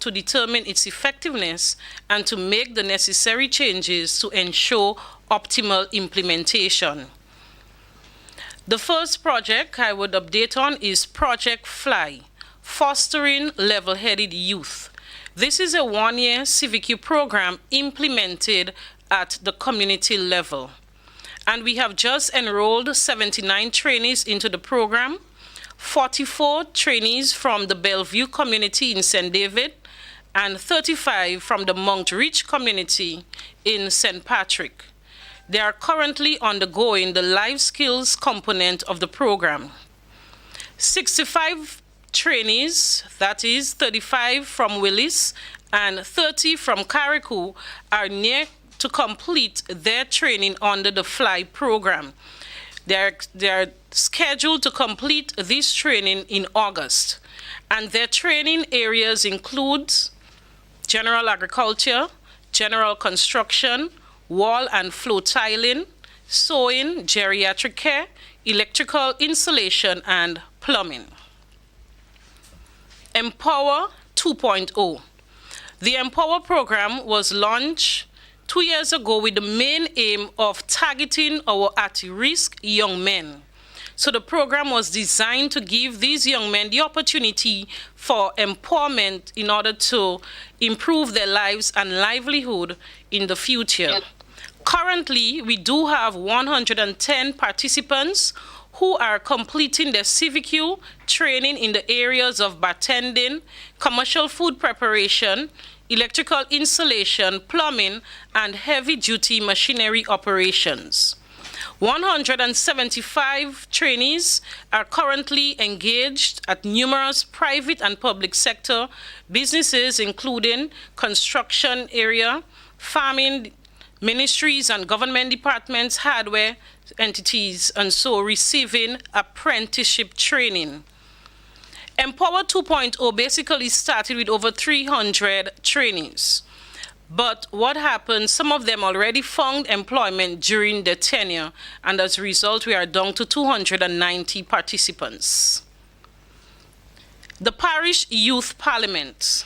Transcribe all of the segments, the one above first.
to determine its effectiveness and to make the necessary changes to ensure optimal implementation. The first project I would update on is Project FLY, Fostering Level-Headed Youth. This is a one-year CVQ program implemented at the community level. And we have just enrolled 79 trainees into the program, 44 trainees from the Bellevue community in St. David, and 35 from the Montreach community in St. Patrick. They are currently undergoing the life skills component of the program. 65 trainees, that is 35 from Willis and 30 from Carriacou, are near to complete their training under the FLY program. They are scheduled to complete this training in August, and their training areas include general agriculture, general construction, wall and floor tiling, sewing, geriatric care, electrical installation, and plumbing. Empower 2.0. The Empower program was launched 2 years ago with the main aim of targeting our at-risk young men. So the program was designed to give these young men the opportunity for empowerment in order to improve their lives and livelihood in the future. Currently, we do have 110 participants who are completing their CVQ training in the areas of bartending, commercial food preparation, electrical installation, plumbing, and heavy-duty machinery operations. 175 trainees are currently engaged at numerous private and public sector businesses, including construction area, farming, ministries and government departments, hardware entities, and so receiving apprenticeship training. Empower 2.0 basically started with over 300 trainees. But what happened, some of them already found employment during their tenure, and as a result, we are down to 290 participants. The Parish Youth Parliament.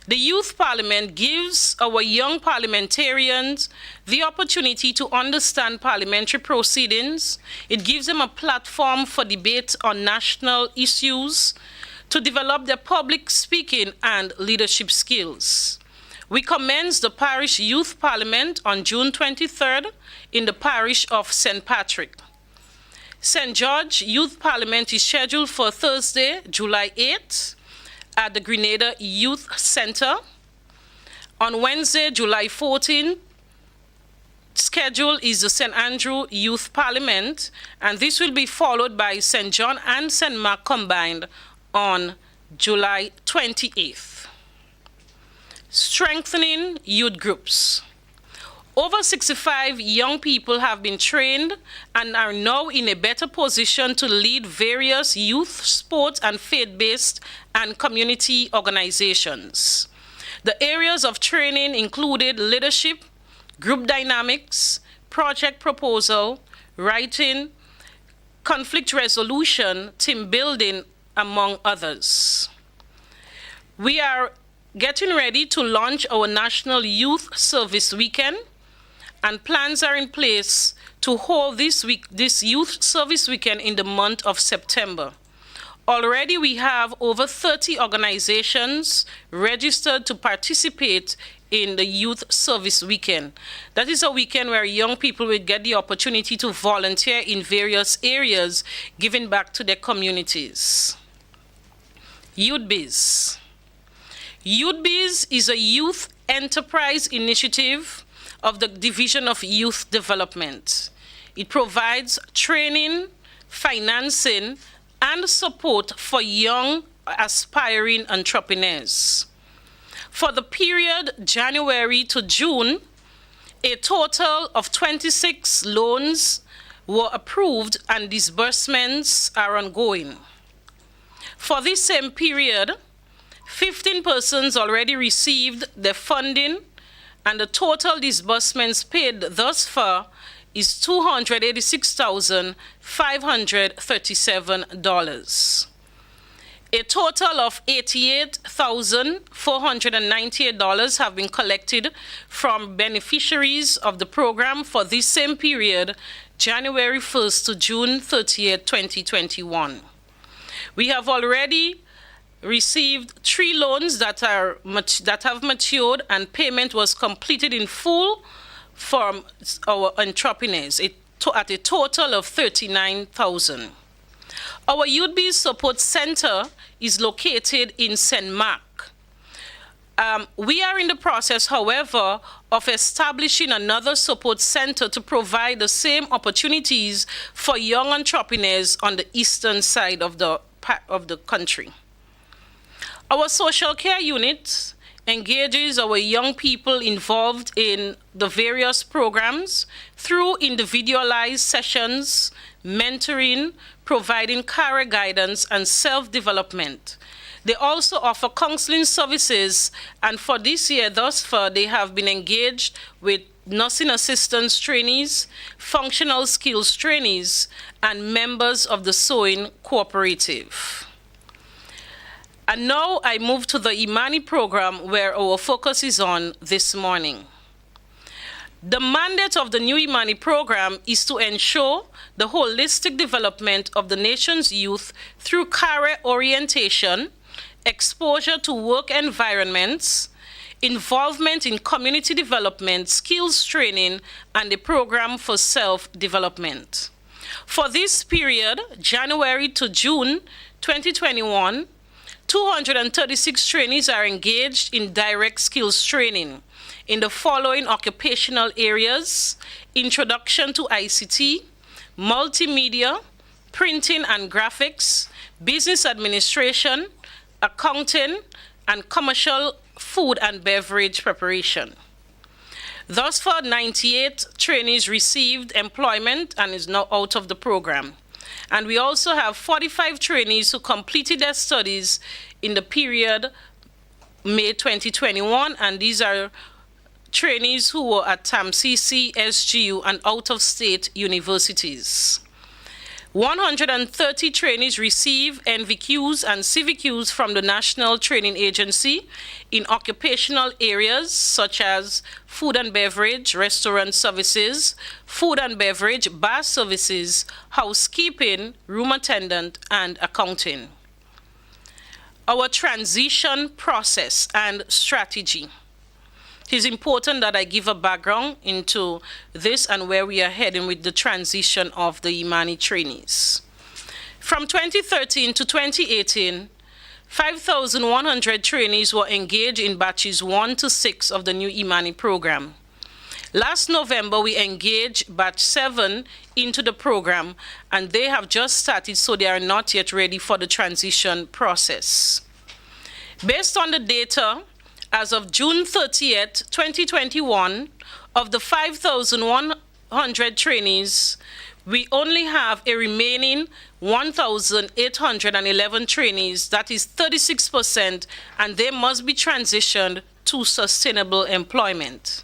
The Youth Parliament gives our young parliamentarians the opportunity to understand parliamentary proceedings. It gives them a platform for debate on national issues, to develop their public speaking and leadership skills. We commenced the Parish Youth Parliament on June 23rd in the parish of St. Patrick. St. George Youth Parliament is scheduled for Thursday, July 8th at the Grenada Youth Center. On Wednesday, July 14th, schedule is the St. Andrew Youth Parliament, and this will be followed by St. John and St. Mark combined on July 28th. Strengthening youth groups. Over 65 young people have been trained and are now in a better position to lead various youth, sports, and faith-based and community organizations. The areas of training included leadership, group dynamics, project proposal, writing, conflict resolution, team building, among others. We are getting ready to launch our National Youth Service Weekend, and plans are in place to hold this Youth Service Weekend in the month of September. Already we have over 30 organizations registered to participate in the Youth Service Weekend. That is a weekend where young people will get the opportunity to volunteer in various areas, giving back to their communities. Youth Biz. Youth Biz is a youth enterprise initiative of the Division of Youth Development. It provides training, financing, and support for young aspiring entrepreneurs. For the period January to June, a total of 26 loans were approved and disbursements are ongoing. For this same period, 15 persons already received their funding, and the total disbursements paid thus far is $286,537. A total of $88,498 have been collected from beneficiaries of the program for this same period, January 1st to June 30th, 2021. We have already received 3 loans that have matured, and payment was completed in full from our entrepreneurs at a total of $39,000. Our Youth Biz Support Center is located in St. Mark. We are in the process, however, of establishing another support center to provide the same opportunities for young entrepreneurs on the eastern side of the country. Our social care unit engages our young people involved in the various programs through individualized sessions, mentoring, providing career guidance, and self-development. They also offer counseling services, and for this year, thus far, they have been engaged with nursing assistants trainees, functional skills trainees, and members of the sewing cooperative. And now I move to the Imani program, where our focus is on this morning. The mandate of the new Imani program is to ensure the holistic development of the nation's youth through career orientation, exposure to work environments, involvement in community development, skills training, and a program for self-development. For this period, January to June 2021, 236 trainees are engaged in direct skills training in the following occupational areas: introduction to ICT, multimedia, printing and graphics, business administration, accounting, and commercial food and beverage preparation. Thus far, 98 trainees received employment and is now out of the program. And we also have 45 trainees who completed their studies in the period May 2021, and these are trainees who were at TAMCC, SGU, and out-of-state universities. 130 trainees receive NVQs and CVQs from the National Training Agency in occupational areas such as food and beverage, restaurant services, food and beverage, bar services, housekeeping, room attendant, and accounting. Our transition process and strategy. It is important that I give a background into this and where we are heading with the transition of the Imani trainees. From 2013 to 2018, 5,100 trainees were engaged in batches 1 to 6 of the new Imani program. Last November, we engaged batch 7 into the program, and they have just started, so they are not yet ready for the transition process. Based on the data, as of June 30th, 2021, of the 5,100 trainees, we only have a remaining 1,811 trainees, that is 36%, and they must be transitioned to sustainable employment.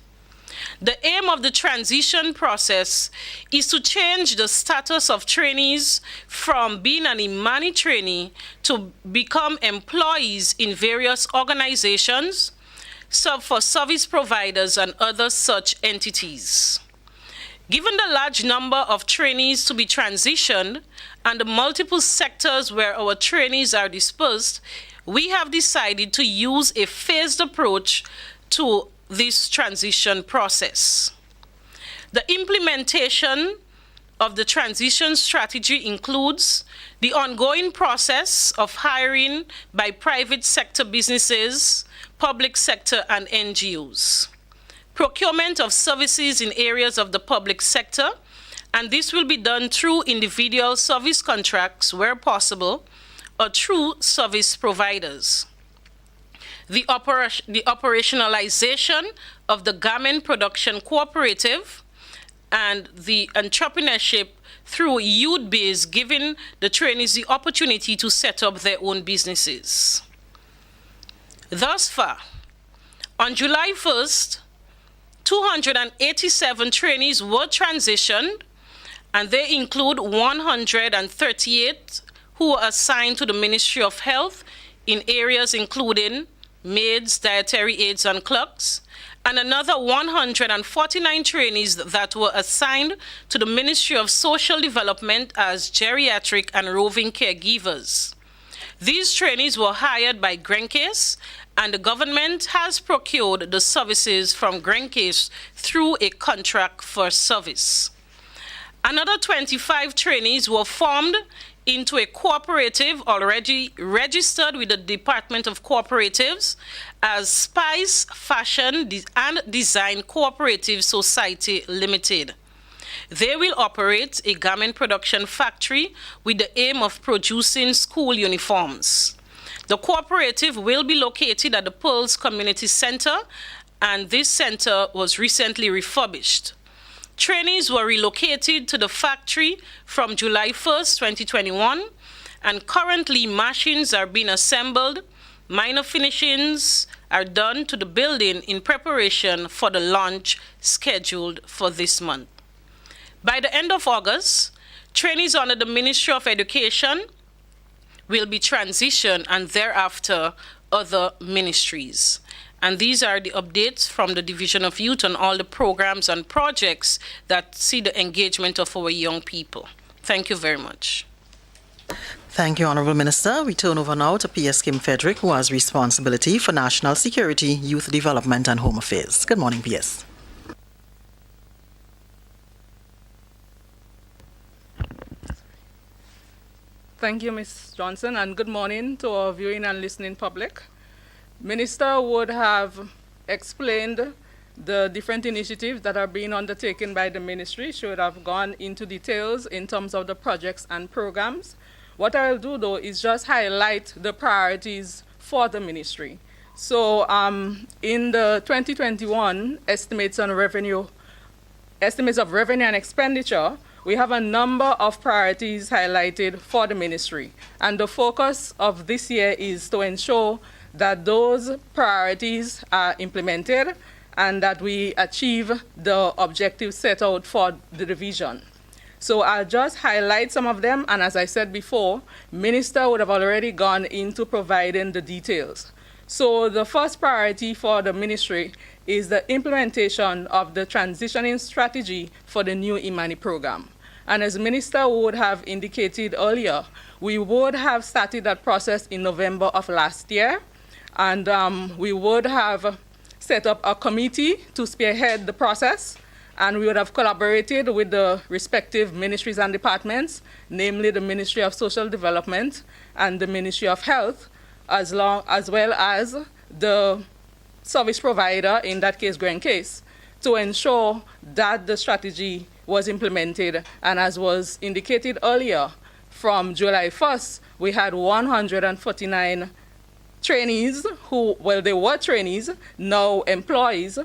The aim of the transition process is to change the status of trainees from being an Imani trainee to become employees in various organizations, for service providers and other such entities. Given the large number of trainees to be transitioned and the multiple sectors where our trainees are dispersed, we have decided to use a phased approach to this transition process. The implementation of the transition strategy includes the ongoing process of hiring by private sector businesses, public sector, and NGOs. Procurement of services in areas of the public sector, and this will be done through individual service contracts where possible, or through service providers. The operationalization of the garment production cooperative and the entrepreneurship through Youth Biz, giving the trainees the opportunity to set up their own businesses. Thus far, on July 1st, 287 trainees were transitioned, and they include 138 who are assigned to the Ministry of Health in areas including maids, dietary aides, and clerks, and another 149 trainees that were assigned to the Ministry of Social Development as geriatric and roving caregivers. These trainees were hired by Grencase, and the government has procured the services from Grencase through a contract for service. Another 25 trainees were formed into a cooperative already registered with the Department of Cooperatives as Spice Fashion and Design Cooperative Society Limited. They will operate a garment production factory with the aim of producing school uniforms. The cooperative will be located at the Pearls Community Center, and this center was recently refurbished. Trainees were relocated to the factory from July 1st, 2021, and currently machines are being assembled. Minor finishings are done to the building in preparation for the launch scheduled for this month. By the end of August, trainees under the Ministry of Education will be transitioned, and thereafter other ministries. And these are the updates from the Division of Youth on all the programs and projects that see the engagement of our young people. Thank you very much. Thank you, Honourable Minister. We turn over now to PS Kim Frederick, who has responsibility for national security, youth development and home affairs. Good morning, PS. Thank you, Ms. Johnson, and good morning to our viewing and listening public. Minister would have explained the different initiatives that are being undertaken by the ministry. She would have gone into details in terms of the projects and programs. What I'll do, though, is just highlight the priorities for the ministry. So in the 2021 estimates of revenue and expenditure, we have a number of priorities highlighted for the ministry. And the focus of this year is to ensure that those priorities are implemented and that we achieve the objectives set out for the division. So I'll just highlight some of them, and as I said before, Minister would have already gone into providing the details. So the first priority for the ministry is the implementation of the transitioning strategy for the new Imani program. And as Minister would have indicated earlier, we would have started that process in November of last year, and we would have set up a committee to spearhead the process, and we would have collaborated with the respective ministries and departments, namely the Ministry of Social Development and the Ministry of Health, as well as the service provider, in that case, Grencase, to ensure that the strategy was implemented. And as was indicated earlier, from July 1st, we had 149 trainees who, well, they were trainees, now employees,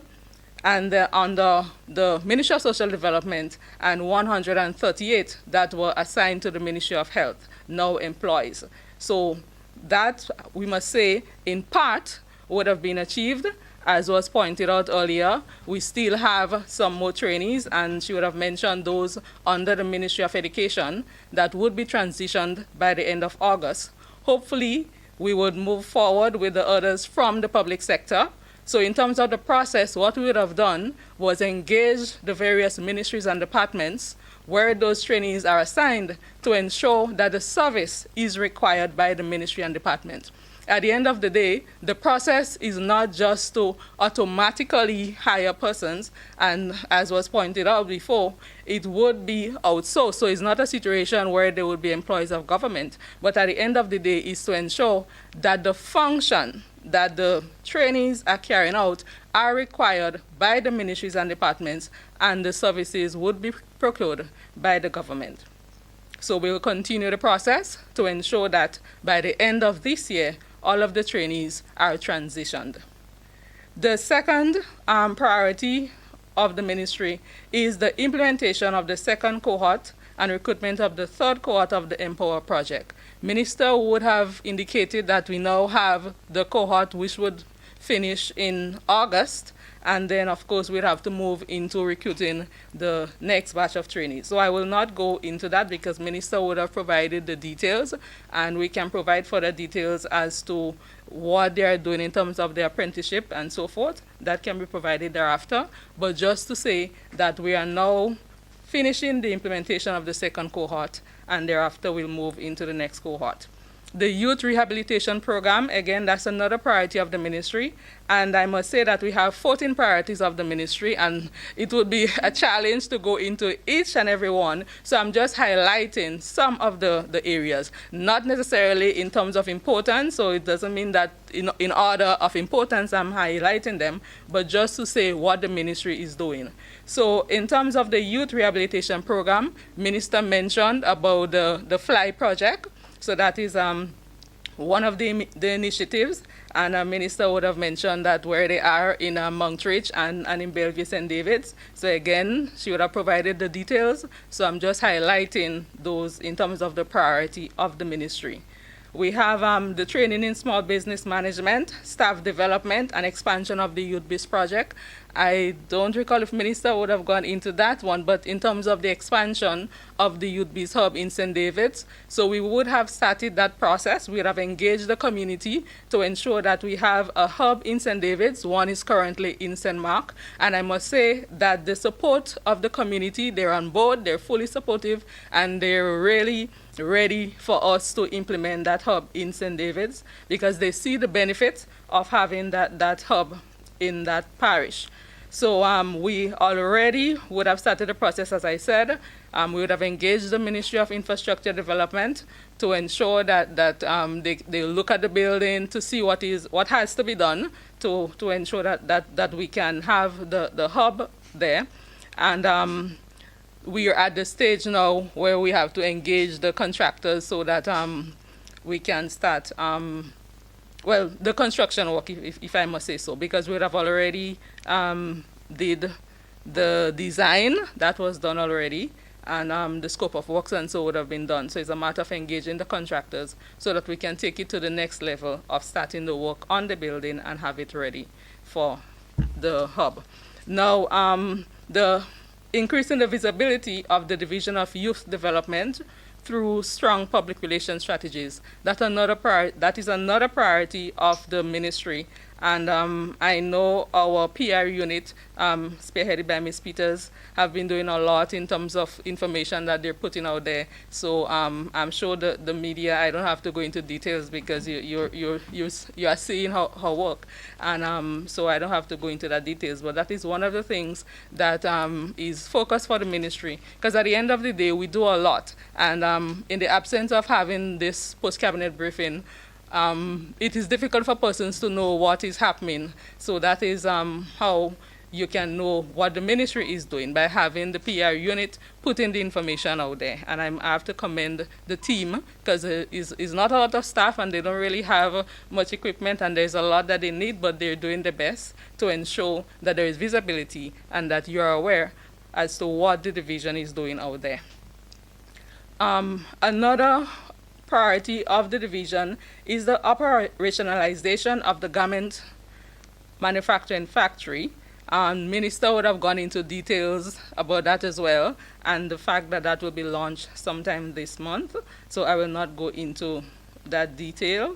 and under the Ministry of Social Development, and 138 that were assigned to the Ministry of Health, now employees. So that, we must say, in part, would have been achieved. As was pointed out earlier, we still have some more trainees, and she would have mentioned those under the Ministry of Education that would be transitioned by the end of August. Hopefully, we would move forward with the others from the public sector. So in terms of the process, what we would have done was engage the various ministries and departments where those trainees are assigned to ensure that the service is required by the ministry and department. At the end of the day, the process is not just to automatically hire persons, and as was pointed out before, it would be outsourced. So it's not a situation where they would be employees of government, but at the end of the day is to ensure that the function that the trainees are carrying out are required by the ministries and departments, and the services would be procured by the government. So we will continue the process to ensure that by the end of this year, all of the trainees are transitioned. The second priority of the ministry is the implementation of the second cohort and recruitment of the third cohort of the Empower project. Minister would have indicated that we now have the cohort which would finish in August. And then, of course, we'd have to move into recruiting the next batch of trainees. So I will not go into that because Minister would have provided the details, and we can provide further details as to what they are doing in terms of their apprenticeship and so forth. That can be provided thereafter. But just to say that we are now finishing the implementation of the second cohort, and thereafter we'll move into the next cohort. The youth rehabilitation program, again, that's another priority of the ministry. And I must say that we have 14 priorities of the ministry, and it would be a challenge to go into each and every one. So I'm just highlighting some of the areas, not necessarily in terms of importance. So it doesn't mean that in order of importance I'm highlighting them, but just to say what the ministry is doing. So in terms of the youth rehabilitation program, Minister mentioned about the FLY project. So that is one of the initiatives, and our minister would have mentioned that where they are in Montreach and in Bellevue St. David's. So again, she would have provided the details. So I'm just highlighting those in terms of the priority of the ministry. We have the training in small business management, staff development, and expansion of the Youth Biz project. I don't recall if Minister would have gone into that one, but in terms of the expansion of the Youth Biz Hub in St. David's, so we would have started that process. We would have engaged the community to ensure that we have a hub in St. David's. One is currently in St. Mark. And I must say that the support of the community, they're on board, they're fully supportive, and they're really ready for us to implement that hub in St. David's because they see the benefits of having that hub in that parish. So we already would have started the process, as I said. We would have engaged the Ministry of Infrastructure Development to ensure that they look at the building to see what has to be done to ensure that we can have the hub there. And we are at the stage now where we have to engage the contractors so that we can start, the construction work, if I must say so, because we have already did the design, that was done already, and the scope of works and so would have been done. So it's a matter of engaging the contractors so that we can take it to the next level of starting the work on the building and have it ready for the hub. Now, the increasing the visibility of the Division of Youth Development through strong public relations strategies. That is another priority of the ministry. And I know our PR unit, spearheaded by Ms. Peters, have been doing a lot in terms of information that they're putting out there. So I'm sure the media, I don't have to go into details because you are seeing her work. And so I don't have to go into that details. But that is one of the things that is focused for the ministry. Because at the end of the day, we do a lot. And in the absence of having this post-cabinet briefing, it is difficult for persons to know what is happening. So that is how you can know what the ministry is doing, by having the PR unit putting the information out there. And I have to commend the team because it's not a lot of staff and they don't really have much equipment and there's a lot that they need, but they're doing their best to ensure that there is visibility and that you are aware as to what the division is doing out there. Another priority of the division is the operationalization of the garment manufacturing factory. Minister would have gone into details about that as well, and the fact that that will be launched sometime this month. So I will not go into that detail.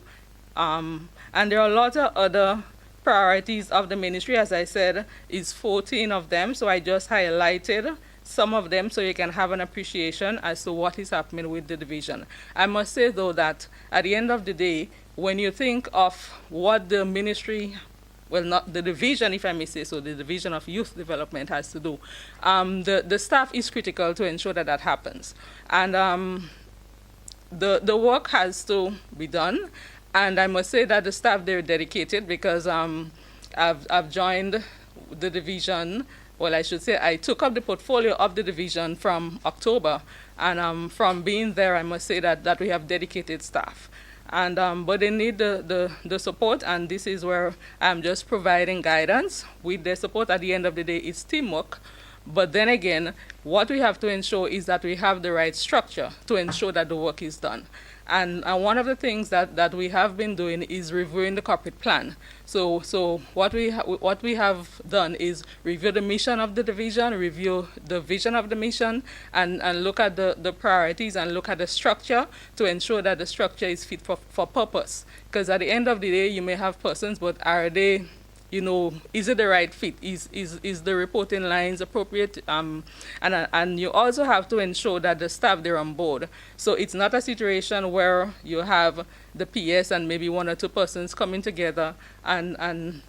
And there are a lot of other priorities of the ministry. As I said, it's 14 of them, so I just highlighted some of them so you can have an appreciation as to what is happening with the division. I must say, though, that at the end of the day, when you think of what the ministry, well, not the division, if I may say so, the Division of Youth Development has to do, the staff is critical to ensure that that happens. And the work has to be done. And I must say that the staff, they're dedicated because I've joined the division. Well, I should say I took up the portfolio of the division from October, and from being there, I must say that we have dedicated staff. And but they need the support, and this is where I'm just providing guidance with their support. At the end of the day, it's teamwork. But then again, what we have to ensure is that we have the right structure to ensure that the work is done. And one of the things that we have been doing is reviewing the corporate plan. So what we have done is review the mission of the division, review the vision of the mission, and look at the priorities and look at the structure to ensure that the structure is fit for purpose. Because at the end of the day, you may have persons, but are they, is it the right fit? Is the reporting lines appropriate? And you also have to ensure that the staff, they're on board. So it's not a situation where you have the PS and maybe one or two persons coming together and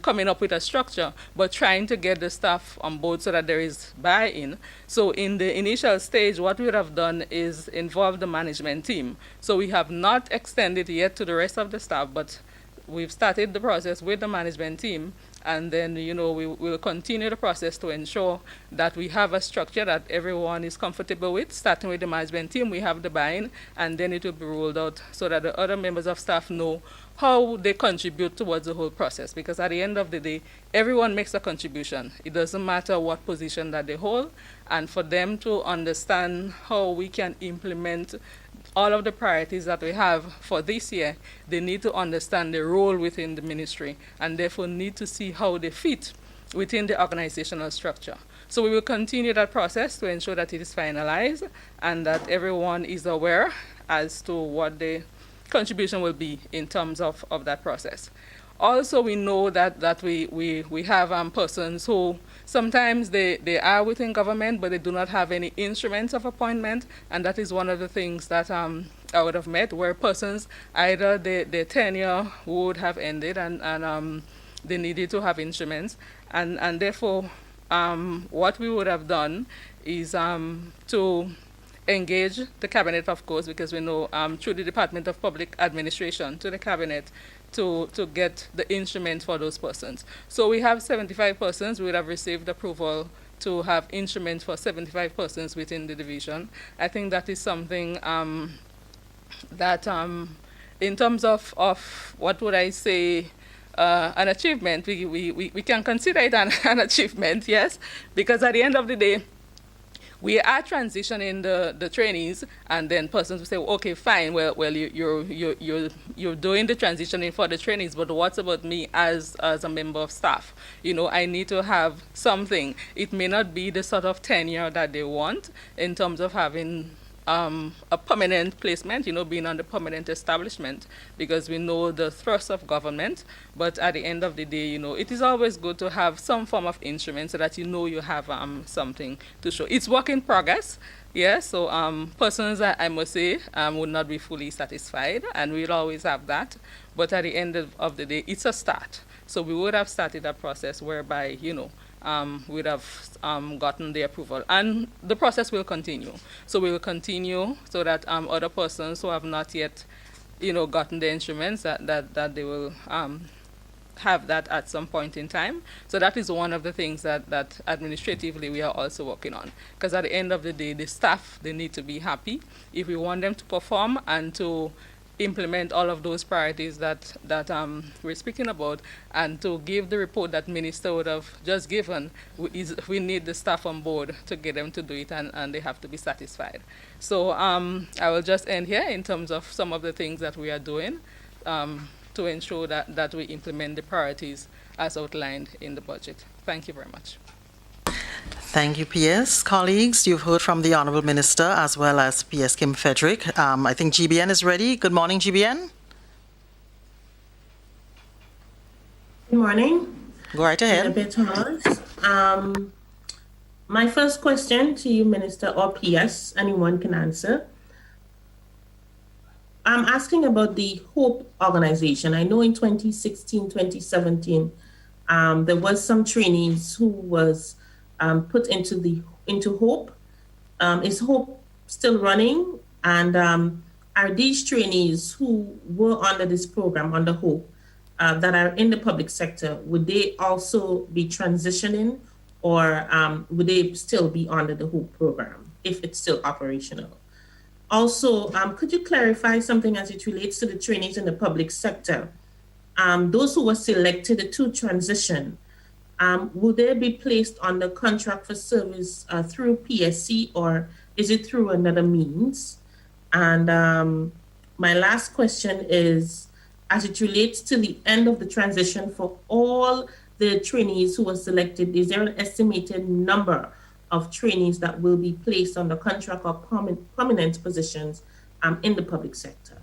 coming up with a structure, but trying to get the staff on board so that there is buy-in. So in the initial stage, what we would have done is involve the management team. So we have not extended yet to the rest of the staff, but we've started the process with the management team, and then, we will continue the process to ensure that we have a structure that everyone is comfortable with. Starting with the management team, we have the buy-in, and then it will be rolled out so that the other members of staff know how they contribute towards the whole process. Because at the end of the day, everyone makes a contribution. It doesn't matter what position that they hold, and for them to understand how we can implement all of the priorities that we have for this year, they need to understand the role within the ministry and therefore need to see how they fit within the organizational structure. So we will continue that process to ensure that it is finalized and that everyone is aware as to what the contribution will be in terms of that process. Also, we know that we have persons who sometimes they are within government, but they do not have any instruments of appointment, and that is one of the things that I would have met, where persons, either their tenure would have ended and they needed to have instruments, and therefore what we would have done is to engage the cabinet, of course, because we know through the Department of Public Administration to the cabinet to get the instrument for those persons. So we have 75 persons. We would have received approval to have instruments for 75 persons within the division. I think that is something that in terms of what would I say, an achievement, we can consider it an achievement, yes, because at the end of the day, we are transitioning the trainees, and then persons will say, okay, fine, well, you're doing the transitioning for the trainees, but what's about me as a member of staff? I need to have something. It may not be the sort of tenure that they want in terms of having a permanent placement, being on the permanent establishment, because we know the thrust of government. But at the end of the day, it is always good to have some form of instrument so that you have something to show. It's work in progress. Yeah, so persons, I must say, would not be fully satisfied, and we'll always have that. But at the end of the day, it's a start. So we would have started a process whereby, we'd have gotten the approval. And the process will continue. So we will continue so that other persons who have not yet, gotten the instruments, that they will have that at some point in time. So that is one of the things that administratively we are also working on. Because at the end of the day, the staff, they need to be happy. If we want them to perform and to implement all of those priorities that we're speaking about, and to give the report that Minister would have just given, we need the staff on board to get them to do it, and they have to be satisfied. So I will just end here in terms of some of the things that we are doing to ensure that we implement the priorities as outlined in the budget. Thank you very much. Thank you, PS. Colleagues, you've heard from the Honourable Minister as well as PS Kim Frederick. I think GBN is ready. Good morning, GBN. Good morning. Go right ahead. My first question to you, Minister, or PS, anyone can answer. I'm asking about the HOPE organization. I know in 2016, 2017, there was some trainees who was put into HOPE. Is HOPE still running? And are these trainees who were under this program, under HOPE, that are in the public sector, would they also be transitioning, or would they still be under the HOPE program if it's still operational? Also, could you clarify something as it relates to the trainees in the public sector? Those who were selected to transition, will they be placed on the contract for service through PSC, or is it through another means? And My last question is, as it relates to the end of the transition for all the trainees who were selected, is there an estimated number of trainees that will be placed on the contract or permanent positions in the public sector?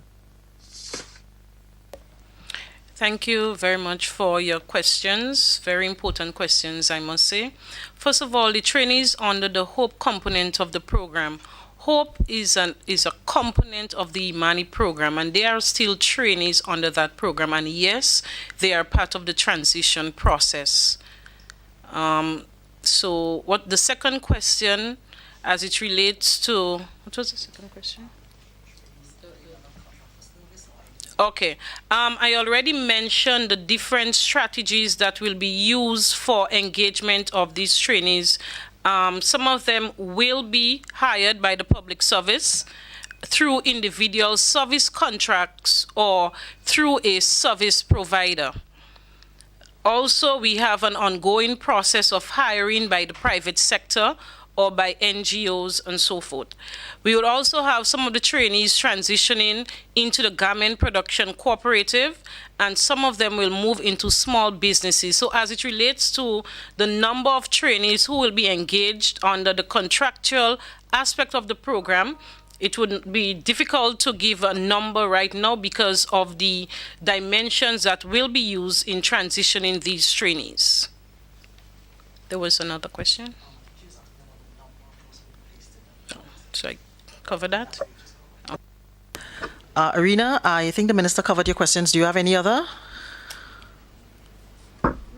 Thank you very much for your questions. Very important questions, I must say. First of all, the trainees under the HOPE component of the program. HOPE is a component of the Imani program, and they are still trainees under that program. And yes, they are part of the transition process. So what the second question, as it relates to, what was the second question? Okay. I already mentioned the different strategies that will be used for engagement of these trainees. Some of them will be hired by the public service through individual service contracts or through a service provider. Also, we have an ongoing process of hiring by the private sector or by NGOs and so forth. We would also have some of the trainees transitioning into the garment production cooperative, and some of them will move into small businesses. So as it relates to the number of trainees who will be engaged under the contractual aspect of the program, it would be difficult to give a number right now because of the dimensions that will be used in transitioning these trainees. There was another question? Should I cover that? Arena, I think the Minister covered your questions. Do you have any other?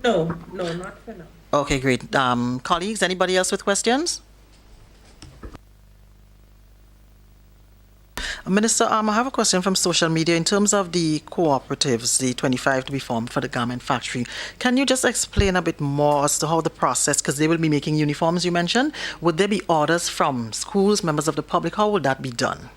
No, not for now. Okay, great. Colleagues, anybody else with questions? Minister, I have a question from social media. In terms of the cooperatives, the 25 to be formed for the garment factory, can you just explain a bit more as to how the process, because they will be making uniforms, you mentioned. Would there be orders from schools, members of the public? How would that be done?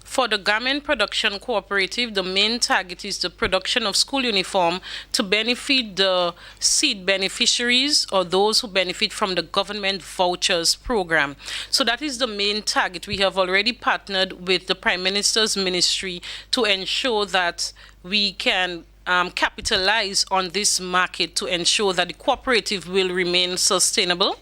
For the Garment Production Cooperative, the main target is the production of school uniform to benefit the seed beneficiaries or those who benefit from the government vouchers program. So that is the main target. We have already partnered with the Prime Minister's ministry to ensure that we can capitalize on this market to ensure that the cooperative will remain sustainable.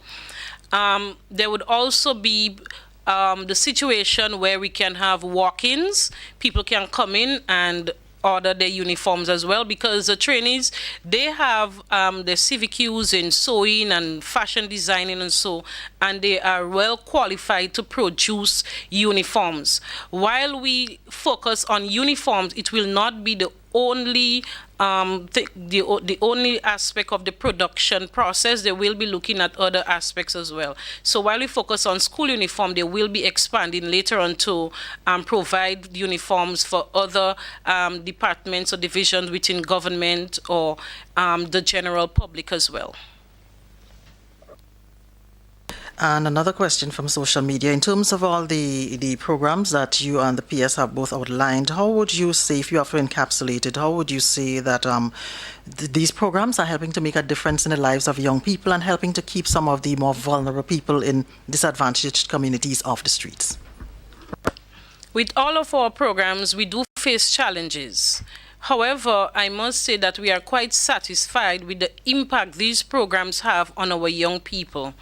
There would also be the situation where we can have walk-ins. People can come in and order their uniforms as well, because the trainees, they have their CVQs in sewing and fashion designing and they are well qualified to produce uniforms. While we focus on uniforms, it will not be the only the only aspect of the production process. They will be looking at other aspects as well. So while we focus on school uniform, they will be expanding later on to provide uniforms for other departments or divisions within government or the general public as well. And another question from social media. In terms of all the programs that you and the PS have both outlined, how would you say, if you have to encapsulate it, how would you say that these programs are helping to make a difference in the lives of young people and helping to keep some of the more vulnerable people in disadvantaged communities off the streets? With all of our programs, we do face challenges. However, I must say that we are quite satisfied with the impact these programs have on our young people.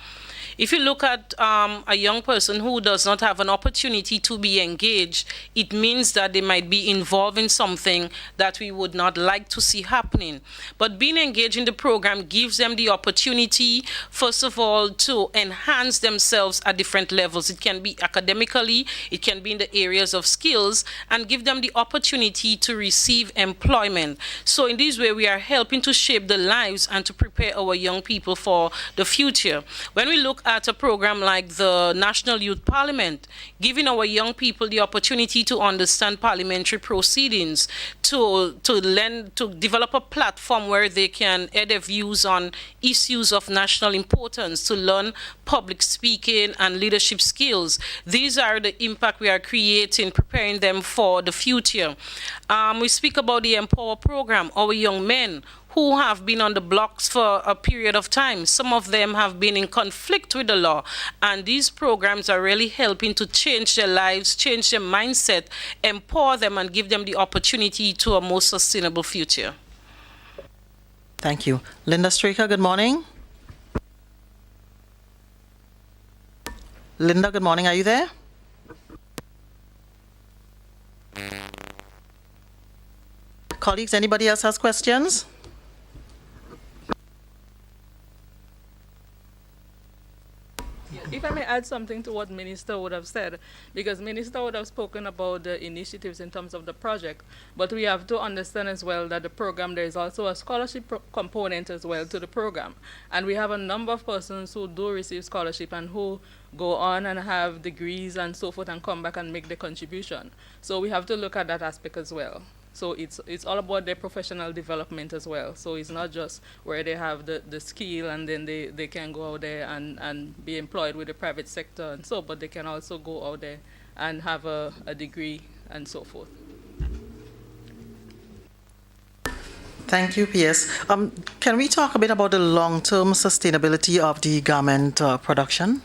If you look at a young person who does not have an opportunity to be engaged, it means that they might be involved in something that we would not like to see happening. But being engaged in the program gives them the opportunity, first of all, to enhance themselves at different levels. It can be academically, it can be in the areas of skills, and give them the opportunity to receive employment. So in this way, we are helping to shape the lives and to prepare our young people for the future. When we look at a program like the National Youth Parliament, giving our young people the opportunity to understand parliamentary proceedings, to develop a platform where they can add their views on issues of national importance, to learn public speaking and leadership skills. These are the impact we are creating, preparing them for the future. We speak about the Empower program. Our young men who have been on the blocks for a period of time. Some of them have been in conflict with the law, and these programs are really helping to change their lives, change their mindset, empower them, and give them the opportunity to a more sustainable future. Thank you. Linda Straker, good morning. Linda, good morning. Are you there? Colleagues, anybody else has questions? If I may add something to what Minister would have said, because Minister would have spoken about the initiatives in terms of the project, but we have to understand as well that the program, there is also a scholarship component as well to the program. And we have a number of persons who do receive scholarship and who go on and have degrees and so forth and come back and make the contribution. So we have to look at that aspect as well. So it's all about their professional development as well. So it's not just where they have the skill and then they can go out there and be employed with the private sector and so, but they can also go out there and have a degree and so forth. Thank you, PS. Can we talk a bit about the long-term sustainability of the garment production?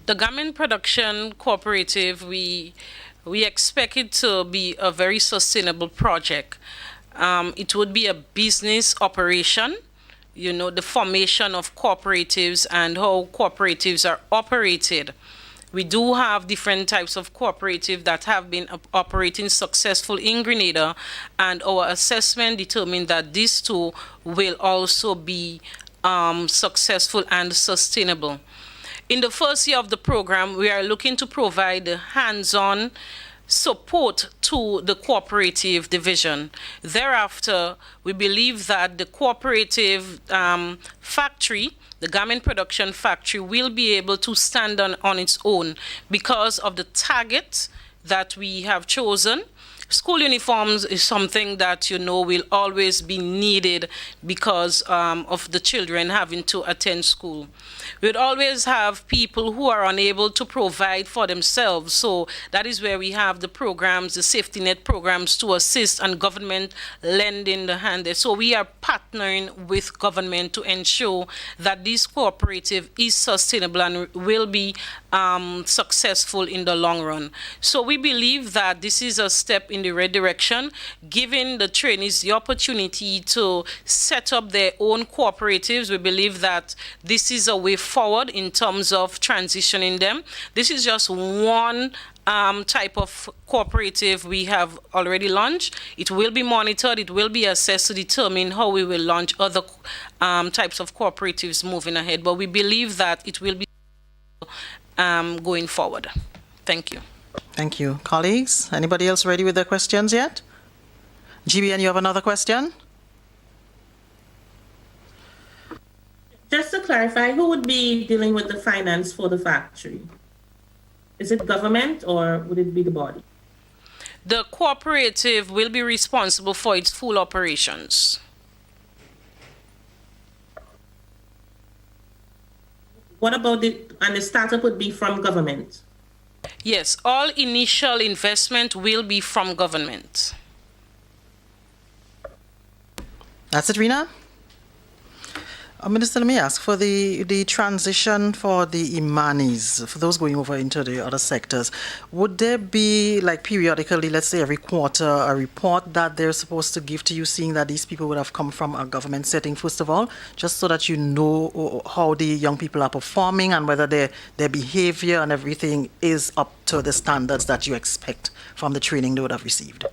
The Garment Production Cooperative, we expect it to be a very sustainable project. It would be a business operation, you know, the formation of cooperatives and how cooperatives are operated. We do have different types of cooperatives that have been operating successful in Grenada, and our assessment determined that these two will also be successful and sustainable. In the first year of the program, we are looking to provide hands-on support to the cooperative division. Thereafter, we believe that the cooperative factory, the garment production factory, will be able to stand on its own because of the target that we have chosen. School uniforms is something that, you know, will always be needed because of the children having to attend school. We'd always have people who are unable to provide for themselves. So that is where we have the programs, the safety net programs to assist, and government lending the hand there. So we are partnering with government to ensure that this cooperative is sustainable and will be successful in the long run. So we believe that this is a step in the right direction, giving the trainees the opportunity to set up their own cooperatives. We believe that this is a way forward in terms of transitioning them. This is just one type of cooperative we have already launched. It will be monitored, it will be assessed to determine how we will launch other types of cooperatives moving ahead. But we believe that it will be going forward. Thank you. Thank you. Colleagues, anybody else ready with their questions yet? GBN, you have another question? Just to clarify, who would be dealing with the finance for the factory? Is it government or would it be the body? The cooperative will be responsible for its full operations. What about and the startup would be from government? Yes, all initial investment will be from government. That's it, Rena? Minister, let me ask, for the transition for the Imanis, for those going over into the other sectors, would there be, like, periodically, let's say every quarter, a report that they're supposed to give to you, seeing that these people would have come from a government setting, first of all, just so that you know how the young people are performing and whether their behavior and everything is up to the standards that you expect from the training they would have received?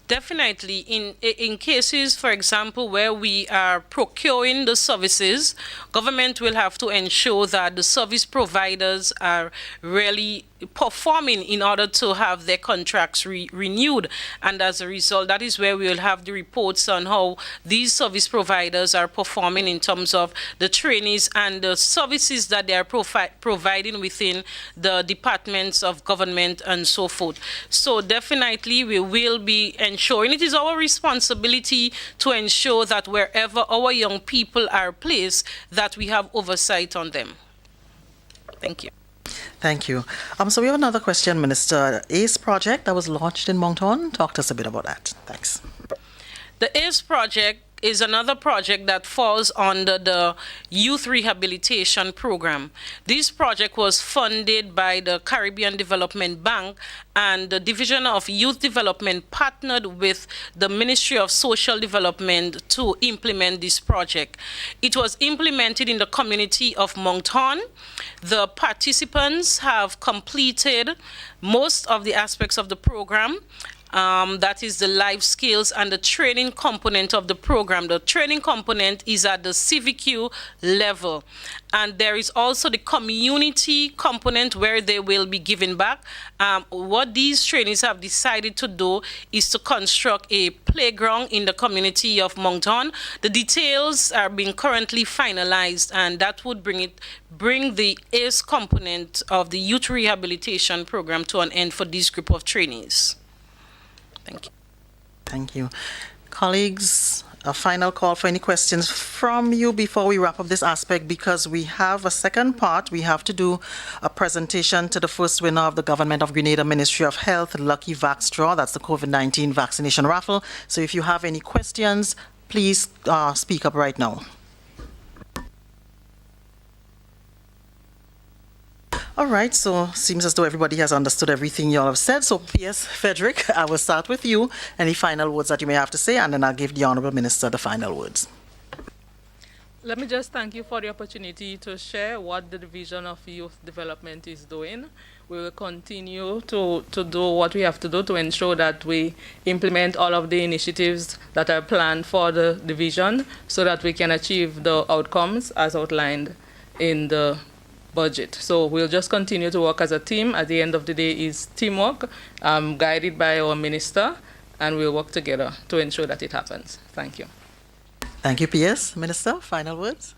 Definitely. In cases, for example, where we are procuring the services, government will have to ensure that the service providers are really performing in order to have their contracts renewed. And as a result, that is where we will have the reports on how these service providers are performing in terms of the trainees and the services that they are providing within the departments of government and so forth. So definitely we will be ensuring, it is our responsibility to ensure that wherever our young people are placed, that we have oversight on them. Thank you. Thank Thank you. So we have another question, Minister. ACE project that was launched in Moncton. Talk to us a bit about that. Thanks. The ACE project is another project that falls under the Youth Rehabilitation Program. This project was funded by the Caribbean Development Bank, and the Division of Youth Development partnered with the Ministry of Social Development to implement this project. It was implemented in the community of Moncton. The participants have completed most of the aspects of the program. That is the life skills and the training component of the program. The training component is at the CVQ level. And there is also the community component where they will be giving back. What these trainees have decided to do is to construct a playground in the community of Moncton. The details are being currently finalized, and that would bring the ACE component of the Youth Rehabilitation Program to an end for this group of trainees. Thank you. Thank you. Colleagues, a final call for any questions from you before we wrap up this aspect, because we have a second part. We have to do a presentation to the first winner of the Government of Grenada Ministry of Health Lucky Vax Draw. That's the COVID-19 vaccination raffle. So if you have any questions, please speak up right now. All right, so seems as though everybody has understood everything you all have said. So, P.S. Frederick, I will start with you. Any final words that you may have to say, and then I'll give the Honourable Minister the final words. Let me just thank you for the opportunity to share what the Division of Youth Development is doing. We will continue to do what we have to do to ensure that we implement all of the initiatives that are planned for the division so that we can achieve the outcomes as outlined in the budget. So we'll just continue to work as a team. At the end of the day is teamwork, guided by our minister, and we'll work together to ensure that it happens. Thank you. Thank you, P.S. Minister, final words?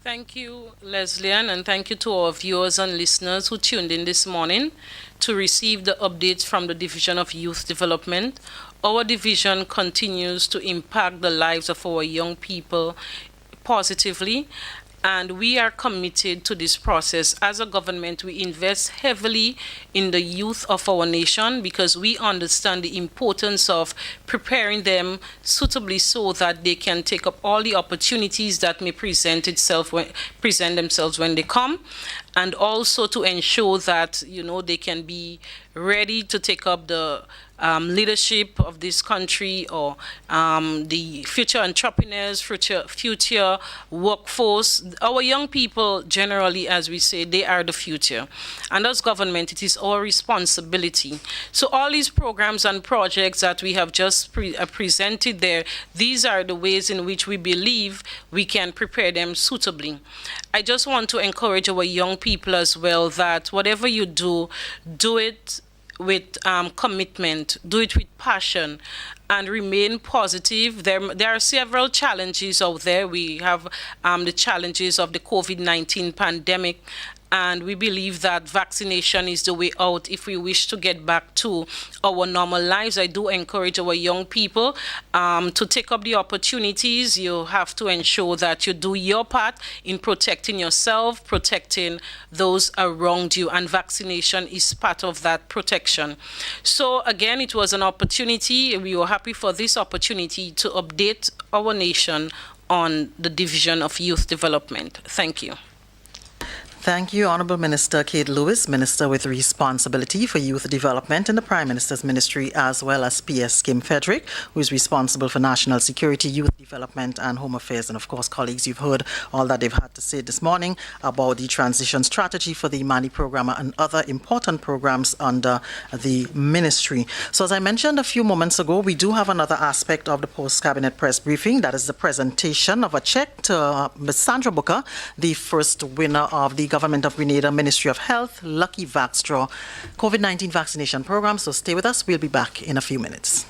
Thank you, Leslie Ann, and thank you to our viewers and listeners who tuned in this morning to receive the updates from the Division of Youth Development. Our division continues to impact the lives of our young people positively, and we are committed to this process. As a government, we invest heavily in the youth of our nation because we understand the importance of preparing them suitably so that they can take up all the opportunities that may present themselves when they come, and also to ensure that, you know, they can be ready to take up the leadership of this country, or the future entrepreneurs, future workforce. Our young people, generally, as we say, they are the future. And as government, it is our responsibility. So all these programs and projects that we have just presented there, these are the ways in which we believe we can prepare them suitably. I just want to encourage our young people as well that whatever you do, do it with commitment, do it with passion, and remain positive. There are several challenges out there. We have the challenges of the COVID-19 pandemic, and we believe that vaccination is the way out if we wish to get back to our normal lives. I do encourage our young people to take up the opportunities. You have to ensure that you do your part in protecting yourself, protecting those around you, and vaccination is part of that protection. So again, it was an opportunity. We were happy for this opportunity to update our nation on the Division of Youth Development. Thank you. Thank you, Honourable Minister Kate Lewis, Minister with responsibility for youth development in the Prime Minister's Ministry, as well as P.S. Kim Frederick, who is responsible for national security, youth development and home affairs. And of course, colleagues, you've heard all that they've had to say this morning about the transition strategy for the Imani program and other important programs under the ministry. So as I mentioned a few moments ago, we do have another aspect of the post-cabinet press briefing. That is the presentation of a check to Ms. Sandra Booker, the first winner of the Government of Grenada Ministry of Health Lucky Vax Draw COVID-19 vaccination program. So stay with us. We'll be back in a few minutes.